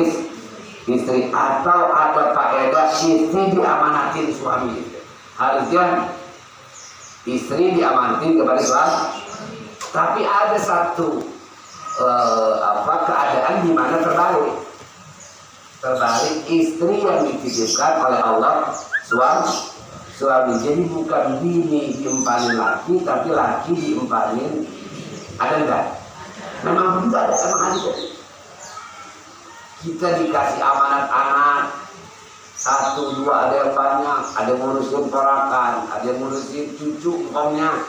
istri, atau ada faedah istri diamanatin suami. Harusnya istri diamanatin kepada suami. Tapi ada satu keadaan di mana terbalik istri yang dititipkan oleh Allah suami. Jadi bukan bini diempanin laki, tapi laki diempanin. Ada enggak? Memang begitu, ada, emang ada. Kita dikasih amanat anak 1, 2, ada yang banyak, ada yang ngurusin ponakan, ada yang ngurusin cucu engkongnya,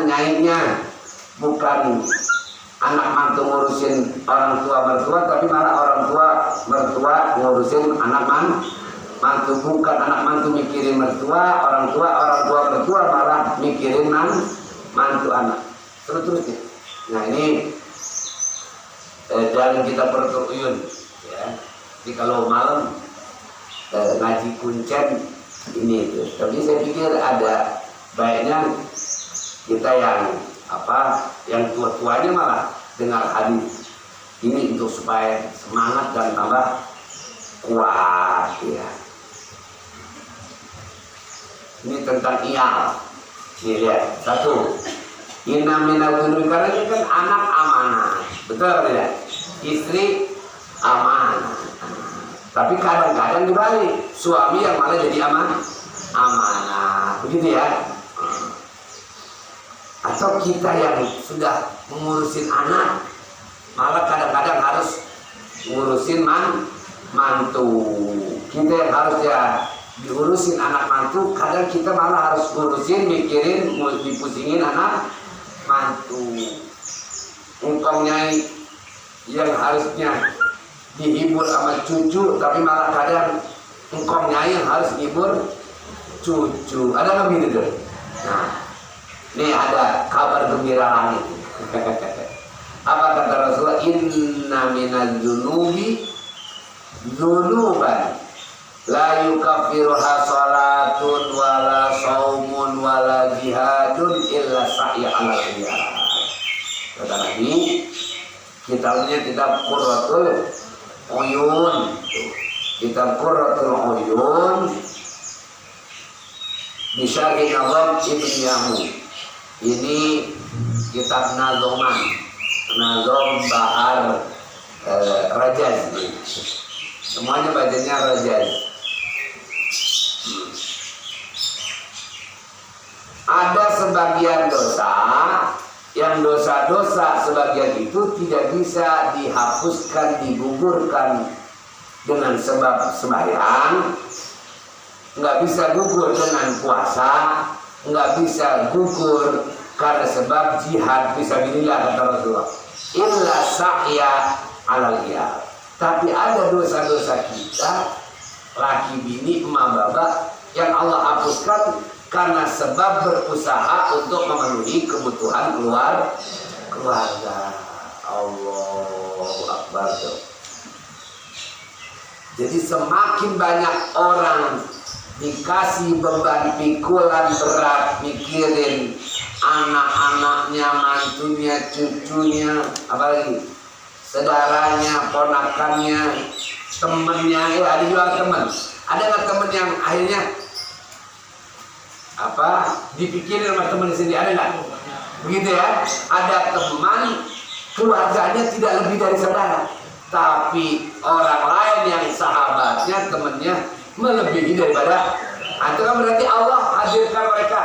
nyaiknya. Bukan anak mantu ngurusin orang tua mertua, tapi malah orang tua mertua ngurusin anak mantu. Bukan anak mantu mikirin mertua, orang tua mertua malah mikirin mantu anak. Terus-terusnya. Nah ini dan kita perutuyun ya. Jadi kalau malam ngaji kuncen ini itu. Tapi saya pikir ada baiknya kita yang tua-tuanya malah dengar hadis ini untuk supaya semangat dan tambah kuat ya. Ini tentang iyal. Nih lihat, 1. Inna minal gunung, karena ini kan anak amanah. Betul tidak? Istri amanah. Tapi kadang-kadang dibalik, suami yang malah jadi amanah. Begitu ya. Atau kita yang sudah mengurusin anak, malah kadang-kadang harus ngurusin mantu. Kita yang harusnya diurusin anak mantu, kadang kita malah harus ngurusin, mikirin, dipusingin anak mantu. Engkongnya yang harusnya dihibur sama cucu, tapi malah kadang engkongnya yang harus hibur cucu. Ada nggak begitu? Nah, ini ada kabar gembira langit. Apa kata Rasulullah? Inna minal dzunubi dzunuban la yukaffiruha salatun wala saumun wala jihadun illa sa'ya 'alal riyad. Kata Nabi, kitab Qurratul Uyun. Kitab Qurratul Uyun Bisyarhi Nazam Ibn Yamu. Ini kitab Nazam Bahar Rajaz. Semuanya bacanya Rajaz. Ada sebagian dosa, yang dosa-dosa sebagian itu tidak bisa dihapuskan, digugurkan dengan sebab sembahyang, nggak bisa gugur dengan puasa, nggak bisa gugur karena sebab jihad fisabilillah, kata Rasulullah. Illa sa'ya 'alal riyad. Tapi ada dosa-dosa kita, laki bini, emak bapak, yang Allah hapuskan karena sebab berusaha untuk memenuhi kebutuhan keluarga. Allahu Akbar. Jadi semakin banyak orang dikasih beban pikulan berat, mikirin anak-anaknya, mantunya, cucunya, apalagi saudaranya, ponakannya, temennya. Ada juga temen. Ada nggak temen yang akhirnya dipikirin sama temen sendiri? Ada nggak? Begitu ya. Ada teman keluarganya tidak lebih dari saudara, tapi orang lain yang sahabatnya, temennya melebihi daripada. Itu kan berarti Allah hadirkan mereka.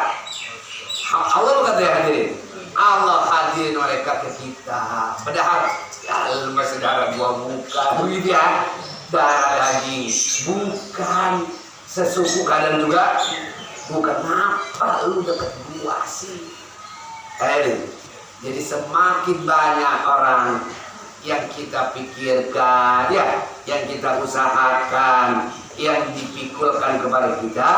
Allah bukan yang hadirin, Allah hadirin mereka ke kita. Padahal ya masih darah dua muka, begitu ya, darah daging, bukan sesuku, kadang juga bukan. Apa lu deket gua sih? Jadi semakin banyak orang yang kita pikirkan, ya, yang kita usahakan, yang dipikulkan kepada kita,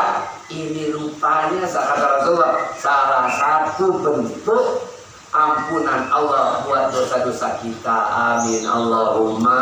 ini rupanya kata Rasulullah salah satu bentuk ampunan Allah buat dosa-dosa kita. Amin Allahumma